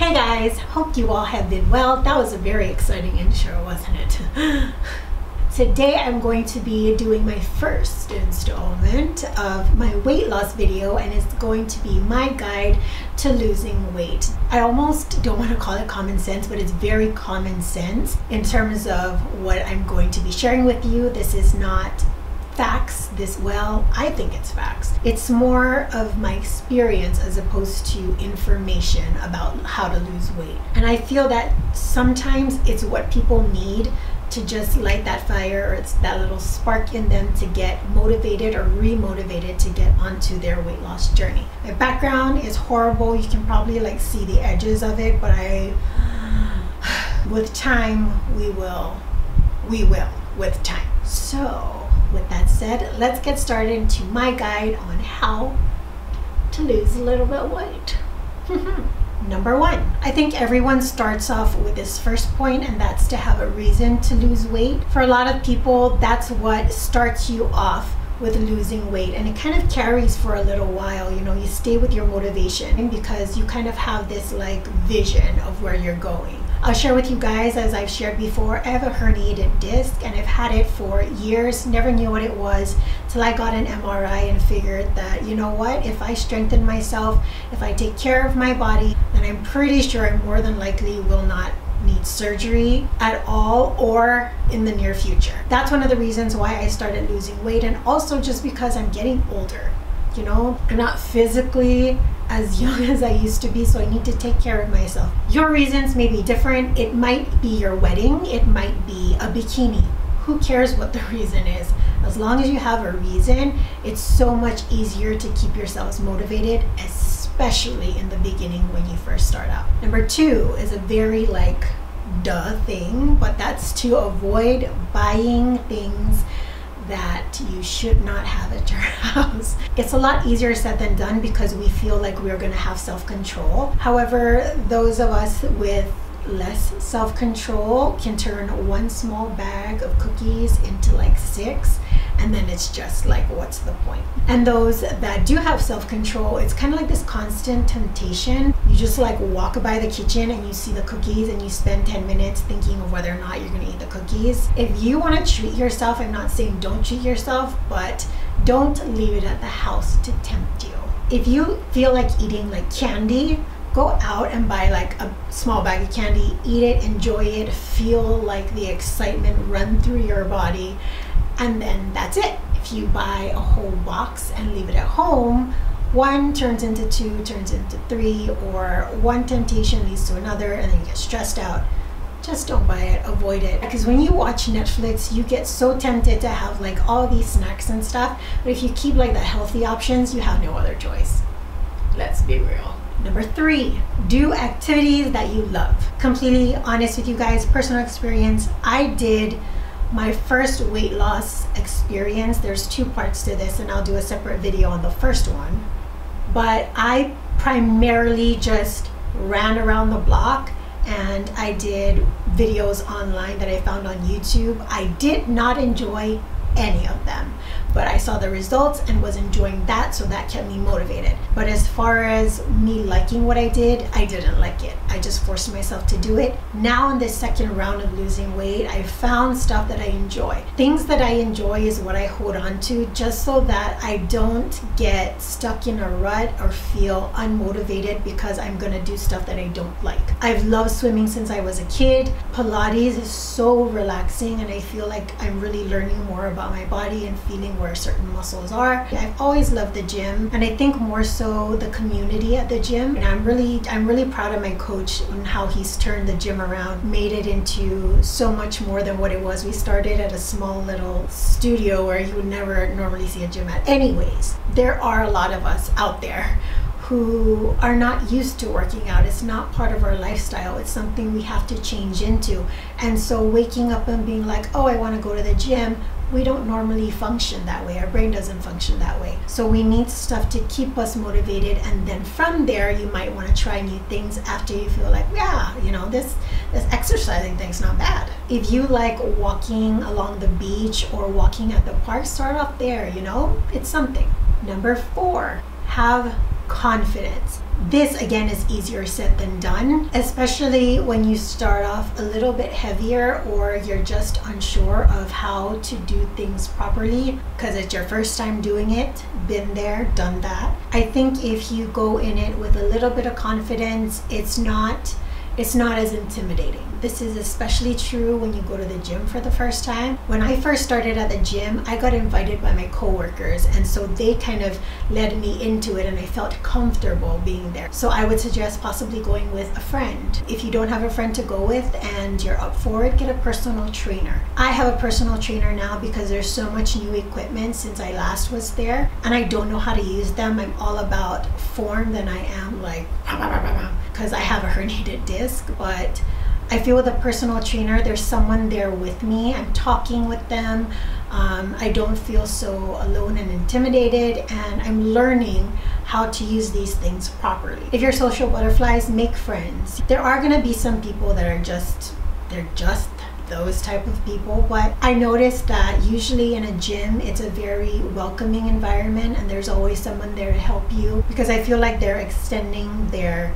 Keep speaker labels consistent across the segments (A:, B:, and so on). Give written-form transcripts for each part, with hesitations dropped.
A: Hey guys, hope you all have been well. That was a very exciting intro, wasn't it? Today I'm going to be doing my first installment of my weight loss video, and it's going to be my guide to losing weight. I almost don't want to call it common sense, but it's very common sense in terms of what I'm going to be sharing with you. This is not facts. I think it's facts. It's more of my experience as opposed to information about how to lose weight. And I feel that sometimes it's what people need to just light that fire, or it's that little spark in them to get motivated or re-motivated to get onto their weight loss journey. My background is horrible. You can probably see the edges of it, but with time, we will with time. So with that said, let's get started into my guide on how to lose a little bit of weight. Number one, I think everyone starts off with this first point, and that's to have a reason to lose weight. For a lot of people, that's what starts you off with losing weight, and it kind of carries for a little while. You stay with your motivation because you kind of have this vision of where you're going. I'll share with you guys, as I've shared before, I have a herniated disc and I've had it for years, never knew what it was till I got an MRI and figured that, you know what, if I strengthen myself, if I take care of my body, then I'm pretty sure I more than likely will not need surgery at all or in the near future. That's one of the reasons why I started losing weight, and also just because I'm getting older. I'm not physically as young as I used to be, so I need to take care of myself. Your reasons may be different. It might be your wedding, it might be a bikini. Who cares what the reason is? As long as you have a reason, it's so much easier to keep yourselves motivated, especially in the beginning when you first start out. Number two is a very duh thing, but that's to avoid buying things that you should not have at your house. It's a lot easier said than done because we feel like we're gonna have self-control. However, those of us with less self-control can turn one small bag of cookies into 6, and then it's just what's the point? And those that do have self-control, it's kind of like this constant temptation. You just walk by the kitchen and you see the cookies and you spend 10 minutes thinking of whether or not you're gonna eat the cookies. If you want to treat yourself, I'm not saying don't treat yourself, but don't leave it at the house to tempt you. If you feel like eating candy, go out and buy a small bag of candy, eat it, enjoy it, feel the excitement run through your body, and then that's it. If you buy a whole box and leave it at home, one turns into two, turns into three, or one temptation leads to another, and then you get stressed out. Just don't buy it, avoid it. Because when you watch Netflix, you get so tempted to have all these snacks and stuff, but if you keep the healthy options, you have no other choice. Let's be real. Number three, do activities that you love. Completely honest with you guys, personal experience, I did my first weight loss experience. There's two parts to this, and I'll do a separate video on the first one. But I primarily just ran around the block, and I did videos online that I found on YouTube. I did not enjoy any of them, but I saw the results and was enjoying that, so that kept me motivated. But as far as me liking what I did, I didn't like it. I just forced myself to do it. Now in this second round of losing weight, I found stuff that I enjoy. Things that I enjoy is what I hold on to, just so that I don't get stuck in a rut or feel unmotivated because I'm gonna do stuff that I don't like. I've loved swimming since I was a kid. Pilates is so relaxing, and I feel like I'm really learning more about my body and feeling where certain muscles are. I've always loved the gym, and I think more so the community at the gym. And I'm really proud of my coach on how he's turned the gym around, made it into so much more than what it was. We started at a small little studio where you would never normally see a gym at. Anyways, there are a lot of us out there who are not used to working out. It's not part of our lifestyle. It's something we have to change into. And so waking up and being oh, I want to go to the gym, we don't normally function that way. Our brain doesn't function that way. So we need stuff to keep us motivated, and then from there you might want to try new things after you feel yeah, this exercising thing's not bad. If you like walking along the beach or walking at the park, start off there. It's something. Number four, have confidence. This again is easier said than done, especially when you start off a little bit heavier or you're just unsure of how to do things properly because it's your first time doing it. Been there, done that. I think if you go in it with a little bit of confidence, it's not as intimidating. This is especially true when you go to the gym for the first time. When I first started at the gym, I got invited by my coworkers, and so they kind of led me into it and I felt comfortable being there. So I would suggest possibly going with a friend. If you don't have a friend to go with and you're up for it, get a personal trainer. I have a personal trainer now because there's so much new equipment since I last was there and I don't know how to use them. I'm all about form than I am like because I have a herniated disc, but I feel with a personal trainer, there's someone there with me. I'm talking with them. I don't feel so alone and intimidated, and I'm learning how to use these things properly. If you're social butterflies, make friends. There are gonna be some people that are they're just those type of people, but I noticed that usually in a gym, it's a very welcoming environment and there's always someone there to help you because I feel like they're extending their,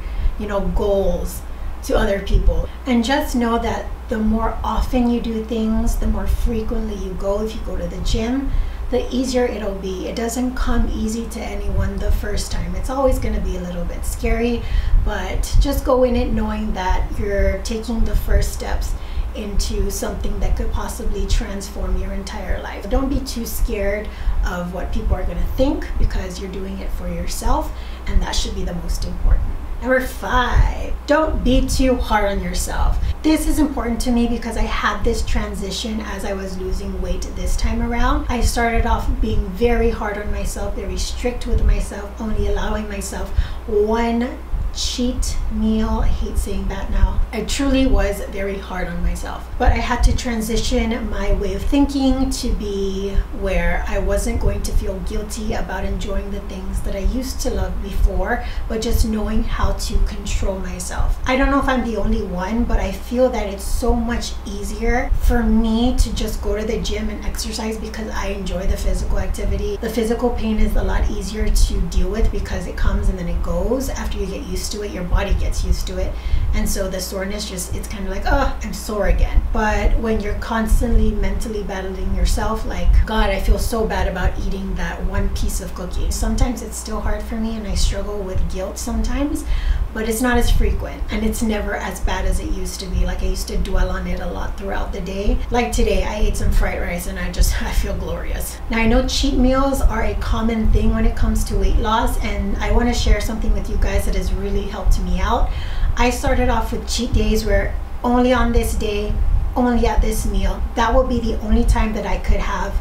A: goals to other people. And just know that the more often you do things, the more frequently you go, if you go to the gym, the easier it'll be. It doesn't come easy to anyone the first time. It's always going to be a little bit scary, but just go in it knowing that you're taking the first steps into something that could possibly transform your entire life. Don't be too scared of what people are going to think because you're doing it for yourself, and that should be the most important. Number 5, don't be too hard on yourself. This is important to me because I had this transition as I was losing weight this time around. I started off being very hard on myself, very strict with myself, only allowing myself one cheat meal. I hate saying that now. I truly was very hard on myself, but I had to transition my way of thinking to be where I wasn't going to feel guilty about enjoying the things that I used to love before, but just knowing how to control myself. I don't know if I'm the only one, but I feel that it's so much easier for me to just go to the gym and exercise because I enjoy the physical activity. The physical pain is a lot easier to deal with because it comes and then it goes. After you get used to it, your body gets used to it, and so the soreness it's kind of like, oh, I'm sore again. But when you're constantly mentally battling yourself, like, God, I feel so bad about eating that one piece of cookie. Sometimes it's still hard for me and I struggle with guilt sometimes, but it's not as frequent and it's never as bad as it used to be. Like, I used to dwell on it a lot throughout the day. Like today, I ate some fried rice and I feel glorious. Now, I know cheat meals are a common thing when it comes to weight loss, and I want to share something with you guys that has really helped me out. I started off with cheat days where only on this day, only at this meal, that will be the only time that I could have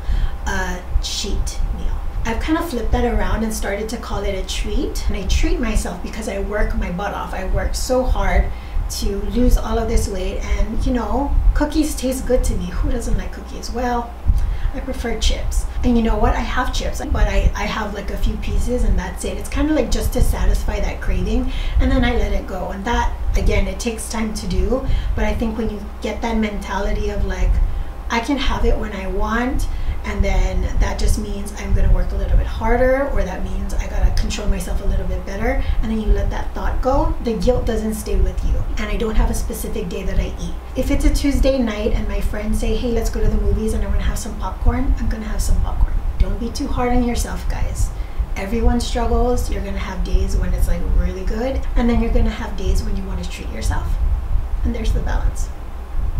A: a cheat meal. I've kind of flipped that around and started to call it a treat. And I treat myself because I work my butt off. I worked so hard to lose all of this weight, and cookies taste good to me. Who doesn't like cookies? Well, I prefer chips. And you know what? I have chips, but I have like a few pieces and that's it. It's kind of like just to satisfy that craving, and then I let it go. And that, again, it takes time to do, but I think when you get that mentality of like, I can have it when I want, and then that just means I'm gonna work a little bit harder, or that means I gotta control myself a little bit better, and then you let that thought go, the guilt doesn't stay with you. And I don't have a specific day that I eat. If it's a Tuesday night and my friends say, hey, let's go to the movies and I wanna have some popcorn, I'm gonna have some popcorn. Don't be too hard on yourself, guys. Everyone struggles. You're gonna have days when it's like really good, and then you're gonna have days when you wanna treat yourself. And there's the balance.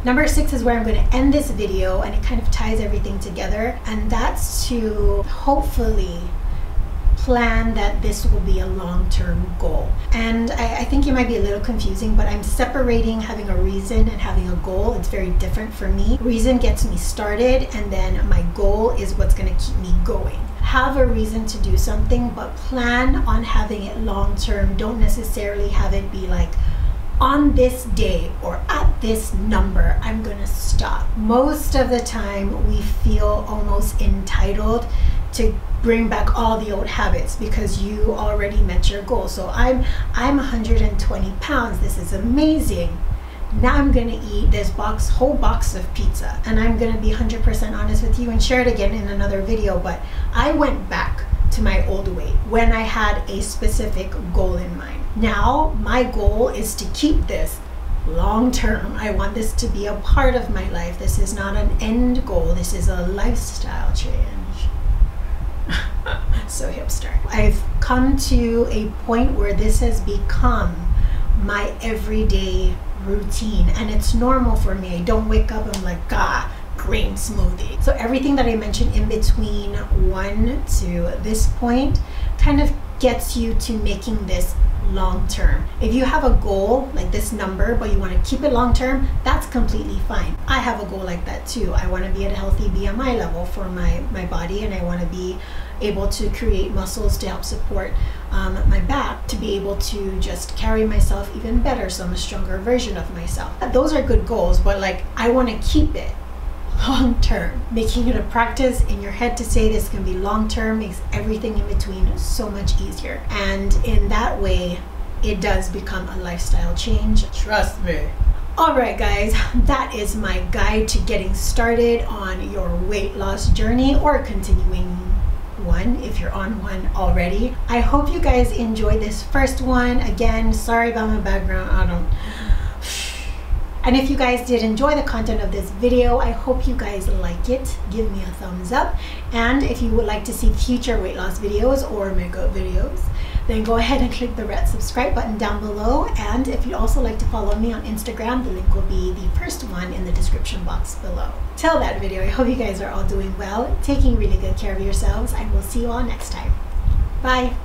A: Number 6 is where I'm going to end this video, and it kind of ties everything together, and that's to hopefully plan that this will be a long-term goal. And I think it might be a little confusing, but I'm separating having a reason and having a goal. It's very different for me. Reason gets me started, and then my goal is what's going to keep me going. Have a reason to do something, but plan on having it long-term. Don't necessarily have it be like, on this day or at this number, I'm gonna stop. Most of the time, we feel almost entitled to bring back all the old habits because you already met your goal. So I'm 120 pounds. This is amazing. Now I'm gonna eat this whole box of pizza, and I'm gonna be 100% honest with you and share it again in another video. But I went back to my old weight when I had a specific goal in mind. Now my goal is to keep this long term. I want this to be a part of my life. This is not an end goal. This is a lifestyle change. So hipster. I've come to a point where this has become my everyday routine, and it's normal for me. I don't wake up and I'm like, green smoothie. So everything that I mentioned in between 1 to this point kind of gets you to making this long term. If you have a goal like this number but you want to keep it long term, that's completely fine. I have a goal like that too. I want to be at a healthy BMI level for my body, and I want to be able to create muscles to help support my back, to be able to just carry myself even better, so I'm a stronger version of myself. Those are good goals, but like, I want to keep it long term. Making it a practice in your head to say this can be long term makes everything in between so much easier, and in that way it does become a lifestyle change, trust me. Alright guys, that is my guide to getting started on your weight loss journey, or continuing one if you're on one already. I hope you guys enjoyed this first one. Again, sorry about my background. And if you guys did enjoy the content of this video, I hope you guys like it. Give me a thumbs up. And if you would like to see future weight loss videos or makeup videos, then go ahead and click the red subscribe button down below. And if you'd also like to follow me on Instagram, the link will be the first one in the description box below. Till that video, I hope you guys are all doing well, taking really good care of yourselves. I will see you all next time. Bye.